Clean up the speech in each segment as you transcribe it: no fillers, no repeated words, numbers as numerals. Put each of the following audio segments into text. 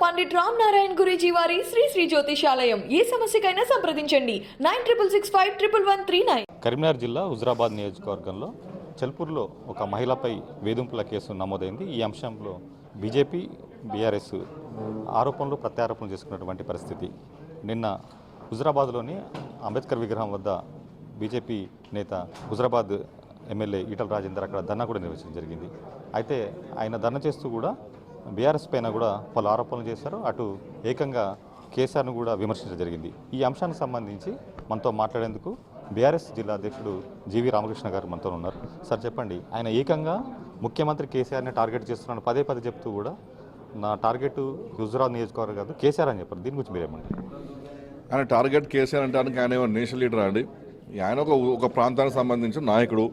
పండిట్ రామ్ నారాయణ గురూజీ వారి శ్రీ శ్రీ జ్యోతిషాలయం ఏ సమస్యకైనా సంప్రదించండి 9665 కరీంనగర్ జిల్లా హుజరాబాద్ నియోజకవర్గంలో చెల్పూర్లో ఒక మహిళపై వేధింపుల కేసు నమోదైంది. ఈ అంశంలో బీజేపీ బీఆర్ఎస్ ఆరోపణలు ప్రత్యారోపణలు చేసుకున్నటువంటి పరిస్థితి. నిన్న హుజరాబాద్లోని అంబేద్కర్ విగ్రహం వద్ద బీజేపీ నేత హుజరాబాద్ ఎమ్మెల్యే ఈటల రాజేందర్ అక్కడ ధర్నా కూడా నిర్వహించడం జరిగింది. అయితే ఆయన ధర్నా చేస్తూ కూడా బీఆర్ఎస్ పైన కూడా పలు ఆరోపణలు చేశారు. అటు ఏకంగా కేసీఆర్ను కూడా విమర్శించడం జరిగింది. ఈ అంశానికి సంబంధించి మనతో మాట్లాడేందుకు బీఆర్ఎస్ జిల్లా అధ్యక్షుడు జీవీ రామకృష్ణ గారు మనతో ఉన్నారు. సార్ చెప్పండి, ఆయన ఏకంగా ముఖ్యమంత్రి కేసీఆర్ని టార్గెట్ చేస్తున్నాను పదే చెప్తూ కూడా నా టార్గెట్ హుజరాబాద్ నియోజకవర్గం కాదు కేసీఆర్ అని చెప్పారు. దీని గురించి మీరేమంటారు? ఆయన టార్గెట్ కేసీఆర్ అంటే ఆయన నేషనల్ లీడర్ అండి. ఆయన ఒక ప్రాంతానికి సంబంధించిన నాయకుడు.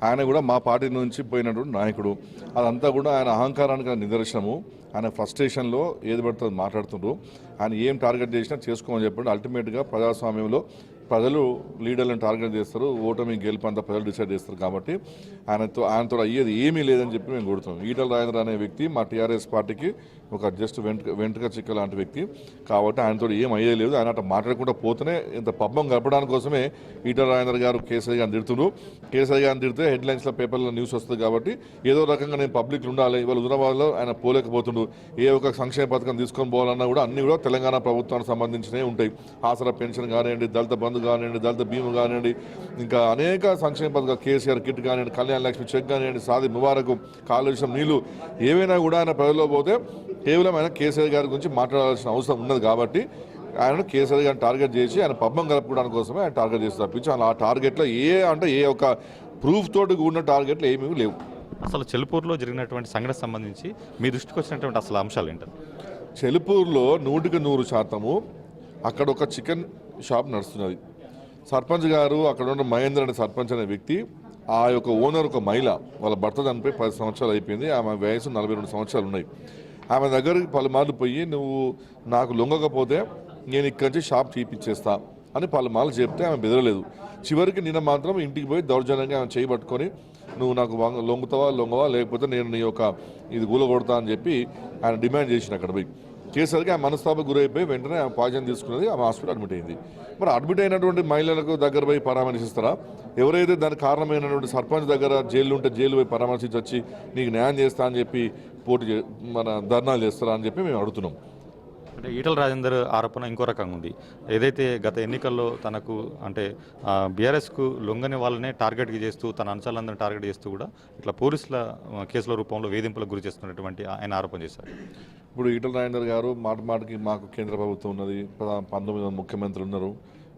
ఆయన కూడా మా పార్టీ నుంచి పోయినటువంటి నాయకుడు. అదంతా కూడా ఆయన అహంకారానికి నిదర్శనము. ఆయన ఫ్రస్ట్రేషన్లో ఏది పడుతుంది మాట్లాడుతుండ్రు. ఆయన ఏం టార్గెట్ చేసినా చేసుకోమని చెప్పండి. అల్టిమేట్గా ప్రజాస్వామ్యంలో ప్రజలు లీడర్లను టార్గెట్ చేస్తారు. ఓటమి గెలుపు అంతా ప్రజలు డిసైడ్ చేస్తారు. కాబట్టి ఆయనతో అయ్యేది ఏమీ లేదని చెప్పి మేము కొడుతున్నాం. ఈటల రాజేంద్ర అనే వ్యక్తి మా టీఆర్ఎస్ పార్టీకి ఒక జస్ట్ వెంట్రుక చిక్క లాంటి వ్యక్తి. కాబట్టి ఆయనతో ఏం అయ్యేది లేదు. ఆయన అట్లా మాట్లాడకుండా పోతేనే ఇంత పబ్బం గడపడానికి కోసమే ఈటల రాజేంద్ర గారు కేసీఆర్ గారిని తిడుతున్నారు. కేసీఆర్ గారిని తిడితే హెడ్లైన్స్లో పేపర్లో న్యూస్ వస్తుంది. కాబట్టి ఏదో రకంగా నేను పబ్లిక్లో ఉండాలి. ఇవాళ హుజరాబాద్లో ఆయన పోలేకపోతుండు. ఏ ఒక సంక్షేమ పథకం తీసుకొని పోవాలన్నా కూడా అన్ని కూడా తెలంగాణ ప్రభుత్వానికి సంబంధించినవి ఉంటాయి. ఆసరా పెన్షన్ కానివ్వండి, దళిత బంధు కానివ్వండి, దళిత బీమా కానివ్వండి, ఇంకా అనేక సంక్షేమ పథకాలు, కేసీఆర్ కిట్ కానివ్వండి, కళ్యాణ లక్ష్మి చెక్ కానివ్వండి, సాది ముబారక్, కాలుష్యం నీళ్లు ఏవైనా కూడా ఆయన ప్రజల్లో పోతే కేవలం ఆయన కేసీఆర్ గారి గురించి మాట్లాడాల్సిన అవసరం ఉన్నది. కాబట్టి ఆయనను కేసీఆర్ గారిని టార్గెట్ చేసి ఆయన పబ్బం కలుపుకోవడానికి కోసమే ఆయన టార్గెట్ చేసి తప్పించి ఆ టార్గెట్లో ఏ ఒక ప్రూఫ్ తోటి కూడిన టార్గెట్లు ఏమీ లేవు. అసలు చెల్పూర్లో జరిగినటువంటి సంఘటనకు సంబంధించి మీ దృష్టికి వచ్చినటువంటి అసలు అంశాలు ఏంటారు? చెల్పూర్లో 100% అక్కడ ఒక చికెన్ షాప్ నడుస్తున్నది. సర్పంచ్ గారు అక్కడ ఉన్న మహేందర్ అనే సర్పంచ్ అనే వ్యక్తి, ఆ యొక్క ఓనర్ ఒక మహిళ, వాళ్ళ భర్త చనిపోయి 10 సంవత్సరాలు అయిపోయింది. ఆమె వయసు 42 సంవత్సరాలు ఉన్నాయి. ఆమె దగ్గరికి పలుమార్లు పోయి నువ్వు నాకు లొంగకపోతే నేను ఇక్కడి నుంచి షాప్ తీపిచ్చేస్తా అని పలుమార్లు చెప్తే ఆమె బెదరలేదు. చివరికి నిన్న మాత్రం ఇంటికి పోయి దౌర్జన్యంగా ఆమె చేయబట్టుకొని నువ్వు నాకు లొంగవా లేకపోతే నేను నీ యొక్క ఇది కూలగొడతా అని చెప్పి ఆయన డిమాండ్ చేసిన అక్కడ పోయి కేసరికి ఆ మనస్తాపకు గురైపోయి వెంటనే ఆమె పాయిజన్ తీసుకున్నది. ఆమె హాస్పిటల్ అడ్మిట్ అయింది. మరి అడ్మిట్ అయినటువంటి మహిళలకు దగ్గర పోయి పరామర్శిస్తారా? ఎవరైతే దానికి కారణమైనటువంటి సర్పంచ్ దగ్గర జైలు ఉంటే జైలు పోయి పరామర్శించి వచ్చి నీకు న్యాయం చేస్తా అని చెప్పి మన ధర్నాలు చేస్తారా అని చెప్పి మేము అడుగుతున్నాం. అంటే ఈటల రాజేందర్ ఆరోపణ ఇంకో రకంగా ఉంది. ఏదైతే గత ఎన్నికల్లో తనకు అంటే బీఆర్ఎస్కు లొంగని వాళ్ళనే టార్గెట్గా చేస్తూ తన అంశాలందరినీ టార్గెట్ చేస్తూ కూడా ఇట్లా పోలీసుల కేసుల రూపంలో వేధింపులకు గురి చేస్తున్నటువంటి ఆయన ఆరోపణ చేశారు. ఇప్పుడు ఈటల రాజేందర్ గారు మాటికి మాకు కేంద్ర ప్రభుత్వం ఉన్నది, 19 ముఖ్యమంత్రులు ఉన్నారు,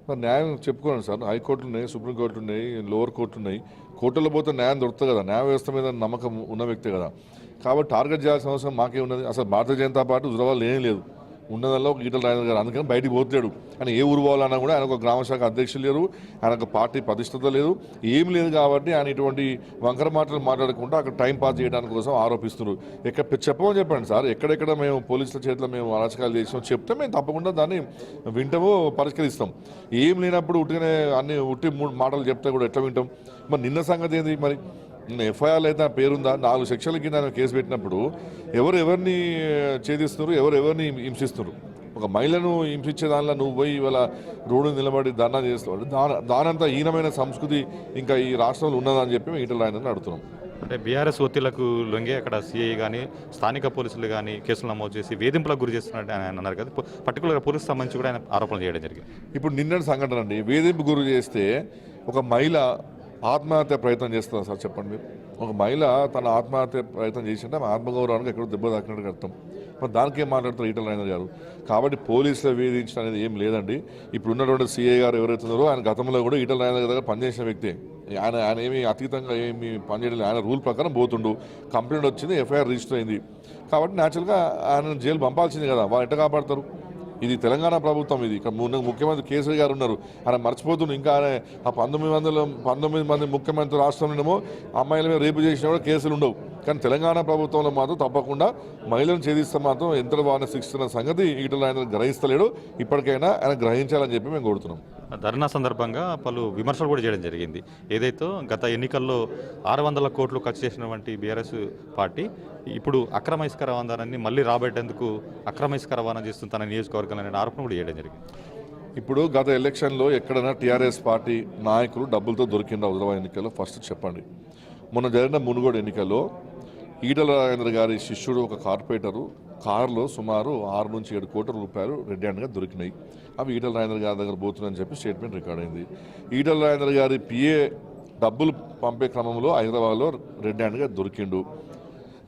మరి న్యాయం చెప్పుకోండి సార్. హైకోర్టులు ఉన్నాయి, సుప్రీంకోర్టులు ఉన్నాయి, లోవర్ కోర్టులు ఉన్నాయి. కోర్టులో పోతే న్యాయం దొరుకుతుంది కదా. న్యాయ వ్యవస్థ మీద నమ్మకం ఉన్న వ్యక్తి కదా. కాబట్టి టార్గెట్ చేయాల్సిన అవసరం మాకే ఉన్నది. అసలు భారతీయ జనతా పార్టీ హుజరాబాద్లో ఏం లేదు. ఉన్నదల్లో ఒక ఈటల రాజేందర్ గారు. అందుకని బయటికి పోతాడు. ఆయన ఏ ఊరు పోవాలన్నా కూడా ఆయన ఒక గ్రామశాఖ అధ్యక్షులు లేరు, ఆయన ఒక పార్టీ ప్రతిష్టత లేదు, ఏం లేదు. కాబట్టి ఆయన ఇటువంటి వంకర మాటలు మాట్లాడకుండా అక్కడ టైం పాస్ చేయడానికి కోసం ఆరోపిస్తున్నారు. చెప్పమని చెప్పండి సార్. ఎక్కడెక్కడ మేము పోలీసుల చేతిలో మేము అరాచకాలు చేసాం చెప్తే మేము తప్పకుండా దాన్ని వింటాము, పరిష్కరిస్తాం. ఏం లేనప్పుడు ఉట్టి 3 మాటలు చెప్తే కూడా ఎట్లా వింటాం? మరి నిన్న సంగతి ఏంది? మరి ఎఫ్ఐఆర్లు అయితే నా పేరుందా? 4 సెక్షన్ల కింద ఆయన కేసు పెట్టినప్పుడు ఎవరిని ఛేదిస్తున్నారు, ఎవరిని హింసిస్తున్నారు? ఒక మహిళను హింసించే దానిలో నువ్వు పోయి ఇవాళ రోడ్డు నిలబడి ధర్నా చేస్తావు. దానంతా హీనమైన సంస్కృతి ఇంకా ఈ రాష్ట్రంలో ఉన్నదని చెప్పి మేము ఈటల రాజేందర్ని అడుగుతున్నాం. అంటే బీఆర్ఎస్ ఒత్తిళ్లకు లొంగే అక్కడ సిఐ కానీ స్థానిక పోలీసులు కానీ కేసులు నమోదు చేసి వేధింపులకు గురి చేస్తున్నట్టు ఆయన అన్నారు కదా. పర్టికులర్గా పోలీసు సంబంధించి కూడా ఆయన ఆరోపణలు చేయడం జరిగింది. ఇప్పుడు నిన్నటి సంఘటన అండి. వేధింపు గురి చేస్తే ఒక మహిళ ఆత్మహత్య ప్రయత్నం చేస్తుందా సార్? చెప్పండి మీరు. ఒక మహిళ తన ఆత్మహత్య ప్రయత్నం చేసింటే ఆమె ఆత్మగౌరవానికి ఎక్కడో దెబ్బ తాకినట్టు అర్థం. మరి దానికి ఏం మాట్లాడుతారు ఈటల రాజేందర్ గారు? కాబట్టి పోలీసులు వేధించడం అనేది ఏం లేదండి. ఇప్పుడు ఉన్నటువంటి సిఐ గారు ఎవరైతే ఉన్నారో ఆయన గతంలో కూడా ఈటల రాజేందర్ దగ్గర పనిచేసిన వ్యక్తి. ఆయన ఏమి అతీతంగా ఏమి పనిచేయలేదు. ఆయన రూల్ ప్రకారం పోతుండు. కంప్లైంట్ వచ్చింది, ఎఫ్ఐఆర్ రిజిస్టర్ అయింది. కాబట్టి న్యాచురల్గా ఆయన జైలు పంపాల్సింది కదా. వాళ్ళు ఎట్లా కాపాడతారు? ఇది తెలంగాణ ప్రభుత్వం. ఇది ఇక్కడ ముఖ్యమంత్రి కేసీఆర్ గారు ఉన్నారు. ఆయన మర్చిపోతుంది. ఇంకా ఆయన ఆ 19 మంది ముఖ్యమంత్రి రాష్ట్రంలోనేమో అమ్మాయిల మీద రేపు చేసినా కూడా కేసులు ఉండవు. కానీ తెలంగాణ ప్రభుత్వంలో మాత్రం తప్పకుండా మహిళలను ఛేదిస్తే మాత్రం ఎంత బాగా శిక్షిస్తున్న సంగతి ఈటల ఆయన గ్రహిస్తలేడు. ఇప్పటికైనా ఆయన గ్రహించాలని చెప్పి మేము కోరుతున్నాం. ధర్నా సందర్భంగా పలు విమర్శలు కూడా చేయడం జరిగింది. ఏదైతే గత ఎన్నికల్లో 600 కోట్లు ఖర్చు చేసినటువంటి బీఆర్ఎస్ పార్టీ ఇప్పుడు అక్రమ ఇసుక రవాణాన్ని మళ్ళీ రాబట్టేందుకు అక్రమ ఇసుక రవాణా చేస్తుంది తన నియోజకవర్గంలో అనే ఆరోపణ కూడా చేయడం జరిగింది. ఇప్పుడు గత ఎలక్షన్లో ఎక్కడైనా టీఆర్ఎస్ పార్టీ నాయకులు డబ్బులతో దొరికిందా హుజరాబాద్ ఎన్నికల్లో? ఫస్ట్ చెప్పండి. మొన్న జరిగిన మునుగోడు ఎన్నికల్లో ఈటల రాజేంద్ర గారి శిష్యుడు ఒక కార్పొరేటరు కారులో సుమారు 6 నుంచి 7 కోట్ల రూపాయలు రెడ్ హ్యాండ్గా దొరికినాయి. అవి ఈటల రాజేంద్ర గారి దగ్గర పోతున్నాయని చెప్పి స్టేట్మెంట్ రికార్డ్ అయింది. ఈటల రాజేంద్ర గారి పిఏ డబ్బులు పంపే క్రమంలో హైదరాబాద్లో రెడ్ హ్యాండ్గా దొరికిండు.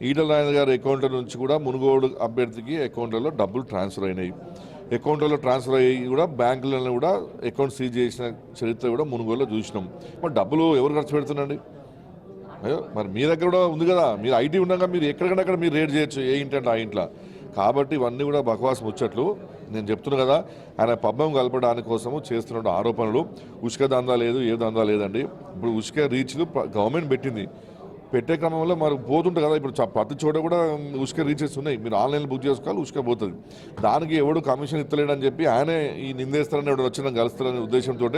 ఈటల రాజేంద్ర గారి అకౌంట్ల నుంచి కూడా మునుగోడు అభ్యర్థికి అకౌంట్లలో డబ్బులు ట్రాన్స్ఫర్ అయినాయి. అకౌంట్లలో ట్రాన్స్ఫర్ అయ్యి కూడా బ్యాంకులను కూడా అకౌంట్ సీజ్ చేసిన చరిత్ర కూడా మునుగోడులో చూసినాం. మరి డబ్బులు ఎవరు ఖర్చు పెడుతున్నాండి? అయ్యో, మరి మీ దగ్గర కూడా ఉంది కదా, మీరు ఐటీ ఉండగా మీరు ఎక్కడికక్కడ మీరు రేట్ చేయొచ్చు, ఏ ఇంటంటే ఆ ఇంట్లో. కాబట్టి ఇవన్నీ కూడా బకవాస్ ముచ్చట్లు. నేను చెప్తున్నా కదా, ఆయన పబ్బం కలపడానికి కోసము చేస్తున్న ఆరోపణలు. ఉష్క దందా లేదు, ఏ దందా లేదండి. ఇప్పుడు ఉష్క రీచ్లు గవర్నమెంట్ పెట్టే క్రమంలో మరి పోతుంటుంది కదా. ఇప్పుడు ప్రతి చోట కూడా ఉష్క రీచెస్ ఉన్నాయి, మీరు ఆన్లైన్లో బుక్ చేసుకోవాలి, ఉష్క పోతుంది. దానికి ఎవడు కమిషన్ ఇస్తలేడని చెప్పి ఆయనే ఈ నిందేస్తారని ఎవడు వచ్చిన కలుస్తారనే ఉద్దేశంతో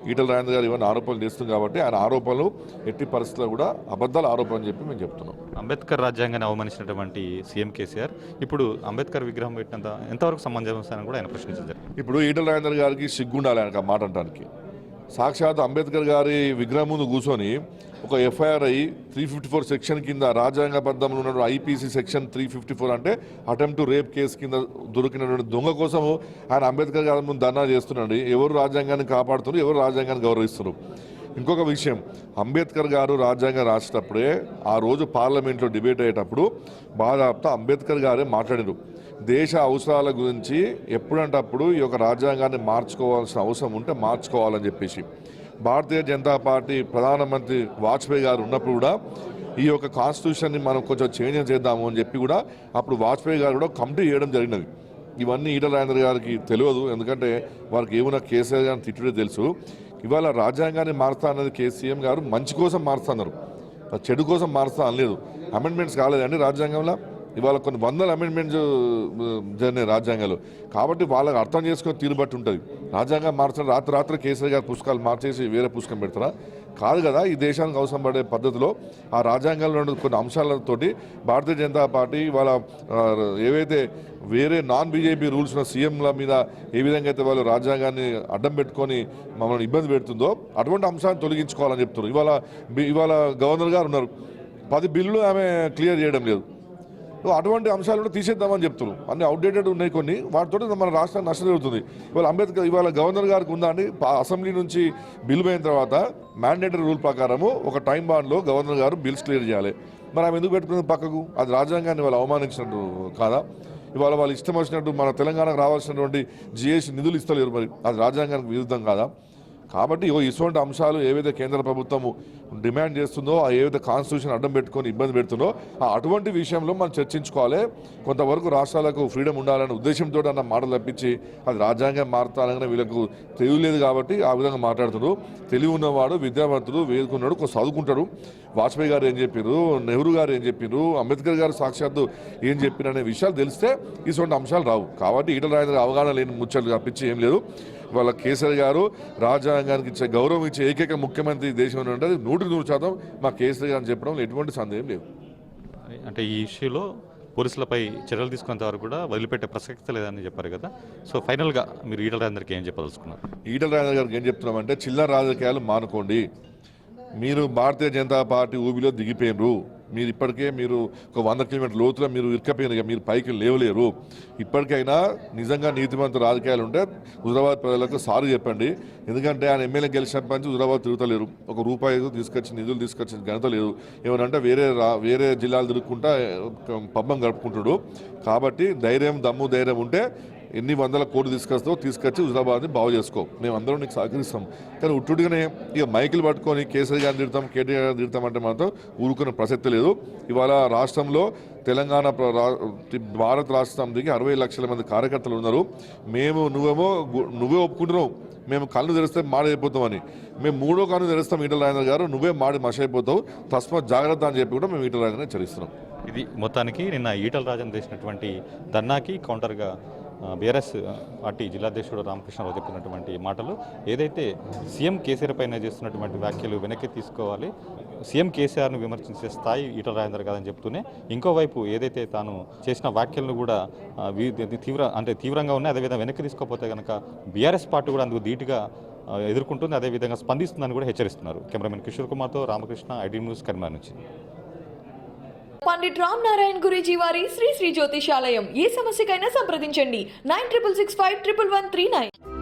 ఈటల రాజేంద్ర గారు ఇవన్నీ ఆరోపణలు చేస్తుంది. కాబట్టి ఆయన ఆరోపణలు ఎట్టి పరిస్థితుల్లో కూడా అబద్ధాల ఆరోపణ అని చెప్పి మేము చెప్తున్నాం. అంబేద్కర్ రాజ్యాంగాన్ని అవమానించినటువంటి సీఎం కేసీఆర్ ఇప్పుడు అంబేద్కర్ విగ్రహం పెట్టినంత ఎంతవరకు సమంజసం కూడా ఆయన ప్రశ్నించారు. ఇప్పుడు ఈటల రాజేంద్ర గారికి సిగ్గుండాలి ఆయనకు ఆ మాట అనడానికి. సాక్షాత్ అంబేద్కర్ గారి విగ్రహం ముందు కూర్చొని ఒక ఎఫ్ఐఆర్ అయ్యి 354 సెక్షన్ కింద రాజ్యాంగబద్ధంలో ఉన్న ఐపీసీ సెక్షన్ 354 అంటే అటెంప్ట్ టు రేప్ కేసు కింద దొరికినటువంటి దొంగ కోసము ఆయన అంబేద్కర్ గారి ముందు ధర్నా చేస్తున్నాడు. ఎవరు రాజ్యాంగాన్ని కాపాడుతున్నారు, ఎవరు రాజ్యాంగాన్ని గౌరవిస్తున్నారు? ఇంకొక విషయం, అంబేద్కర్ గారు రాజ్యాంగం రాసేటప్పుడే ఆ రోజు పార్లమెంట్లో డిబేట్ అయ్యేటప్పుడు బాధాప్తా అంబేద్కర్ గారే మాట్లాడారు. దేశ అవసరాల గురించి ఎప్పుడంటప్పుడు ఈ యొక్క రాజ్యాంగాన్ని మార్చుకోవాల్సిన అవసరం ఉంటే మార్చుకోవాలని చెప్పేసి భారతీయ జనతా పార్టీ ప్రధానమంత్రి వాజ్పేయి గారు ఉన్నప్పుడు కూడా ఈ యొక్క కాన్స్టిట్యూషన్ని మనం కొంచెం చేంజ్ చేద్దాము అని చెప్పి కూడా అప్పుడు వాజ్పేయి గారు కూడా కమిటీ చేయడం జరిగినది. ఇవన్నీ ఈటల రాజేంద్ర గారికి తెలియదు, ఎందుకంటే వారికి ఏమైనా కేసీఆర్ గారిని తిట్టుడే తెలుసు. ఇవాళ రాజ్యాంగాన్ని మారుస్తా అన్నది సీఎం గారు మంచి కోసం మారుస్తున్నారు, చెడు కోసం మారుస్తా అనలేదు. అమెండ్మెంట్స్ కాలేదండి రాజ్యాంగంలో. ఇవాళ కొన్ని వందల అమెండ్మెంట్స్ జరిగినాయి రాజ్యాంగాలు. కాబట్టి వాళ్ళకి అర్థం చేసుకొని తీరు బట్టి ఉంటుంది. రాజ్యాంగం మార్చడం రాత్రి కేసీఆర్ గారు పుస్తకాలు మార్చేసి వేరే పుస్తకం పెడతారా? కాదు కదా. ఈ దేశానికి అవసరం పడే పద్ధతిలో ఆ రాజ్యాంగంలో ఉన్న కొన్ని అంశాలతోటి భారతీయ జనతా పార్టీ వాళ్ళ ఏవైతే వేరే నాన్ బీజేపీ రూల్స్ ఉన్న సీఎంల మీద ఏ విధంగా అయితే వాళ్ళు రాజ్యాంగాన్ని అడ్డం పెట్టుకొని మమ్మల్ని ఇబ్బంది పెడుతుందో అటువంటి అంశాన్ని తొలగించుకోవాలని చెప్తున్నారు. ఇవాళ గవర్నర్ గారు ఉన్నారు, 10 బిల్లులు ఆమె క్లియర్ చేయడం లేదు. అటువంటి అంశాలను తీసేద్దామని చెప్తున్నారు. అన్ని అవుట్డేటెడ్ ఉన్నాయి కొన్ని, వాటితో మన రాష్ట్రానికి నష్టం జరుగుతుంది. ఇవాళ గవర్నర్ గారికి ఉందా అండి? అసెంబ్లీ నుంచి బిల్ అయిన తర్వాత మ్యాండేటరీ రూల్ ప్రకారము ఒక టైం బాండ్లో గవర్నర్ గారు బిల్స్ క్లియర్ చేయాలి. మరి ఆమె ఎందుకు పెట్టుకున్నది పక్కకు? అది రాజ్యాంగాన్ని వాళ్ళు అవమానించినట్టు కాదా? ఇవాళ వాళ్ళు ఇష్టం వచ్చినట్టు మన తెలంగాణకు రావాల్సినటువంటి జిఎస్టీ నిధులు ఇస్తలేరు, మరి అది రాజ్యాంగానికి విరుద్ధం కాదా? కాబట్టి ఇటువంటి అంశాలు ఏవైతే కేంద్ర ప్రభుత్వము డిమాండ్ చేస్తుందో, ఏవైతే కాన్స్టిట్యూషన్ అడ్డం పెట్టుకొని ఇబ్బంది పెడుతుందో అటువంటి విషయంలో మనం చర్చించుకోవాలి. కొంతవరకు రాష్ట్రాలకు ఫ్రీడమ్ ఉండాలనే ఉద్దేశంతో అన్న మాటలు తప్పించి అది రాజ్యాంగం మారుతానగానే వీళ్ళకు తెలియలేదు కాబట్టి ఆ విధంగా మాట్లాడుతున్నారు. తెలివి ఉన్నవాడు, విద్యావంతుడు, వేదుకున్నాడు, చదువుకుంటాడు. వాజ్పేయి గారు ఏం చెప్పారు, నెహ్రూ గారు ఏం చెప్పారు, అంబేద్కర్ గారు సాక్షాత్తు ఏం చెప్పారు అనే విషయాలు తెలిస్తే ఇటువంటి అంశాలు రావు. కాబట్టి ఈటల రాజేంద్ర అవగాహన లేని ముచ్చట్లు తప్పించి ఏం లేదు. వాళ్ళ కేసీఆర్ గారు రాజ్యాంగానికి ఇచ్చే గౌరవం ఇచ్చే ఏకైక ముఖ్యమంత్రి దేశంలో ఉంటుంది. 100% మా కేసీఆర్ గారిని చెప్పడంలో ఎటువంటి సందేహం లేదు. అంటే ఈ ఇష్యూలో పోలీసులపై చర్యలు తీసుకునేంత వరకు కూడా వదిలిపెట్టే ప్రసక్తి లేదని చెప్పారు కదా. సో ఫైనల్గా మీరు ఈటల రాజేందర్కి ఏం చెప్పదలుచుకున్నారు? ఈటల రాజేందర్ గారికి ఏం చెప్తున్నామంటే, చిల్లర రాజకీయాలు మానుకోండి. మీరు భారతీయ జనతా పార్టీ ఊబిలో దిగిపోయినరు. మీరు ఇప్పటికే ఒక 100 కిలోమీటర్ల లోతులో మీరు ఇరుక్కపోయిన, మీరు పైకి లేవలేరు. ఇప్పటికైనా నిజంగా నీతిమంత రాజకీయాలు ఉంటే హుజరాబాద్ ప్రజలకు సారీ చెప్పండి. ఎందుకంటే ఆయన ఎమ్మెల్యే గెలిచినప్పటి నుంచి హుజరాబాద్ తిరుగుతలేరు. ఒక రూపాయి నిధులు తీసుకొచ్చిన ఘనత లేదు. ఏమనంటే వేరే జిల్లాలు తిరుగుకుంటా పబ్బం గడుపుకుంటాడు. కాబట్టి దమ్ము ధైర్యం ఉంటే ఎన్ని వందల కోట్లు తీసుకొచ్చి హుజరాబాద్ని బాగు చేసుకో, మేమందరం నీకు సహకరిస్తాం. కానీ ఉట్టుడిగానే ఇక మైకులు పట్టుకొని కేసీఆర్ గారిని తిడతాం, కేటీఆర్ గారిని తిడతామంటే మాత్రం ఊరుకునే ప్రసక్తి లేదు. ఇవాళ రాష్ట్రంలో తెలంగాణ భారత రాష్ట్రానికి 60 లక్షల మంది కార్యకర్తలు ఉన్నారు. నువ్వే ఒప్పుకుంటున్నావు మేము కళ్ళు తెరిస్తే మాడైపోతామని. మేము 3వ కన్ను తెరుస్తాం ఈటల రాజేందర్ గారు, నువ్వే మాడి మషైపోతావు, తస్మాత్ జాగ్రత్త అని చెప్పి కూడా మేము ఈటల రాజేందర్ హెచ్చరిస్తున్నాం. ఇది మొత్తానికి నిన్న ఈటల రాజేందర్ చేసినటువంటి ధర్నాకి కౌంటర్గా బీఆర్ఎస్ పార్టీ జిల్లాధ్యక్షుడు రామకృష్ణరావు చెప్పినటువంటి మాటలు ఏదైతే సీఎం కేసీఆర్ పైన చేస్తున్నటువంటి వ్యాఖ్యలు వెనక్కి తీసుకోవాలి, సీఎం కేసీఆర్ను విమర్శించే స్థాయి ఈటల రాజేందర్ కాదని చెప్తూనే ఇంకోవైపు ఏదైతే తాను చేసిన వ్యాఖ్యలను కూడా తీవ్రంగా ఉన్నాయి, అదేవిధంగా వెనక్కి తీసుకోకపోతే కనుక బీఆర్ఎస్ పార్టీ కూడా అందుకు ధీటుగా ఎదుర్కొంటుంది, అదేవిధంగా స్పందిస్తుందని కూడా హెచ్చరిస్తున్నారు. కెమెరామెన్ కిషోర్ కుమార్తో రామకృష్ణ, ఐటీ న్యూస్, కరీంనగర్ నుంచి. పండిట్ రామ్ నారాయణ్ గురూజీ వారి శ్రీ శ్రీ జ్యోతిషాలయం. ఏ సమస్యకైనా సంప్రదించండి 9665111139.